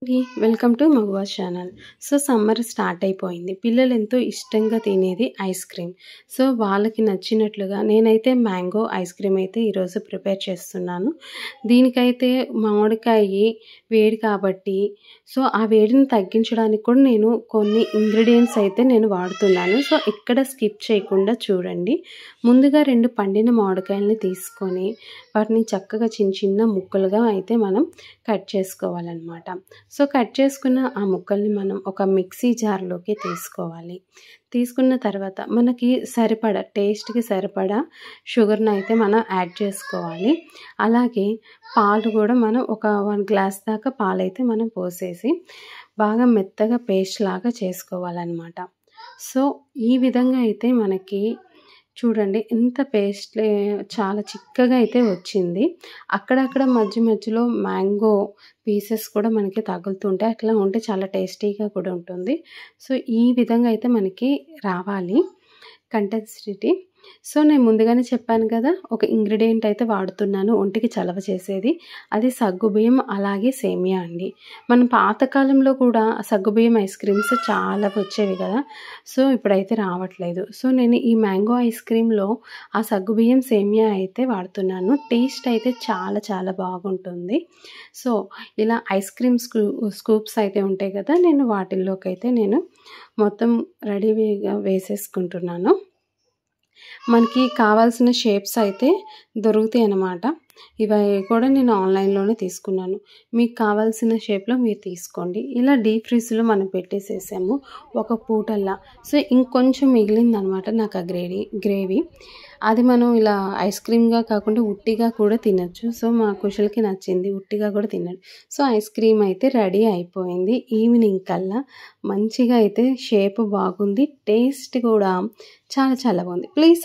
Welcome to మగువా channel. So summer start అయిపోయింది. పిల్లలు ఎంతో ఇష్టంగా తినేది ఐస్ క్రీమ్. సో వాళ్ళకి నచ్చినట్లుగా నేనైతే మ్యాంగో ఐస్ క్రీమ్ అయితే ఈరోజు ప్రిపేర్ చేస్తున్నాను. దీనికైతే మామిడికాయ వేడి కాబట్టి సో ఆ వేడిని తగ్గించడానికి కూడా నేను కొన్ని ఇంగ్రీడియంట్స్ అయితే నేను వాడుతున్నాను. సో ఇక్కడ స్కిప్ చేయకుండా చూడండి. ముందుగా 2 పండిన మామిడికాయలని తీసుకొని వాటిని చక్కగా చిన్న చిన్న ముక్కలుగా అయితే మనం కట్ చేసుకోవాలన్నమాట. సో కట్ చేసుకున్న ఆ ముక్కల్ని మనం ఒక మిక్సీ జార్లోకి తీసుకోవాలి. తీసుకున్న తర్వాత మనకి సరిపడా టేస్ట్కి సరిపడా షుగర్ని అయితే మనం యాడ్ చేసుకోవాలి. అలాగే పాలు కూడా మనం ఒక 1 గ్లాస్ దాకా పాలైతే మనం పోసేసి బాగా మెత్తగా పేస్ట్ లాగా చేసుకోవాలన్నమాట. సో ఈ విధంగా అయితే మనకి చూడండి ఎంత పేస్ట్ చాలా చిక్కగా అయితే వచ్చింది. అక్కడక్కడ మధ్య మధ్యలో మ్యాంగో పీసెస్ కూడా మనకి తగులుతుంటాయి. అట్లా ఉంటే చాలా టేస్టీగా కూడా ఉంటుంది. సో ఈ విధంగా అయితే మనకి రావాలి కన్సిస్టెన్సీ. సో నేను ముందుగానే చెప్పాను కదా, ఒక ఇంగ్రీడియంట్ అయితే వాడుతున్నాను ఒంటికి చలవ చేసేది. అది సగ్గుబియ్యం అలాగే సేమియా అండి. మనం పాతకాలంలో కూడా సగ్గుబియ్యం ఐస్ క్రీమ్స్ చాలా వచ్చేవి కదా, సో ఇప్పుడైతే రావట్లేదు. సో నేను ఈ మ్యాంగో ఐస్ క్రీమ్లో ఆ సగ్గుబియ్యం సేమియా అయితే వాడుతున్నాను. టేస్ట్ అయితే చాలా చాలా బాగుంటుంది. సో ఇలా ఐస్ క్రీమ్ స్కూప్స్ అయితే ఉంటాయి కదా, నేను వాటిల్లోకి అయితే నేను మొత్తం రెడీగా వేసేసుకుంటున్నాను. మనకి కావాల్సిన షేప్స్ అయితే దొరుకుతాయి అన్నమాట. ఇవి కూడా నేను ఆన్లైన్లోనే తీసుకున్నాను. మీకు కావాల్సిన షేప్లో మీరు తీసుకోండి. ఇలా డీప్ ఫ్రీజ్లో మనం పెట్టేసేసాము ఒక పూటల్లా. సో ఇంకొంచెం మిగిలిందనమాట నాకు ఆ గ్రేవీ. అది మనం ఇలా ఐస్ క్రీమ్గా కాకుండా ఉట్టిగా కూడా తినచ్చు. సో మా కుషల్కి నచ్చింది, ఉట్టిగా కూడా తిన్నాడు. సో ఐస్ క్రీమ్ అయితే రెడీ అయిపోయింది. ఈవినింగ్ కల్లా మంచిగా అయితే షేప్ బాగుంది, టేస్ట్ కూడా చాలా చాలా బాగుంది. ప్లీజ్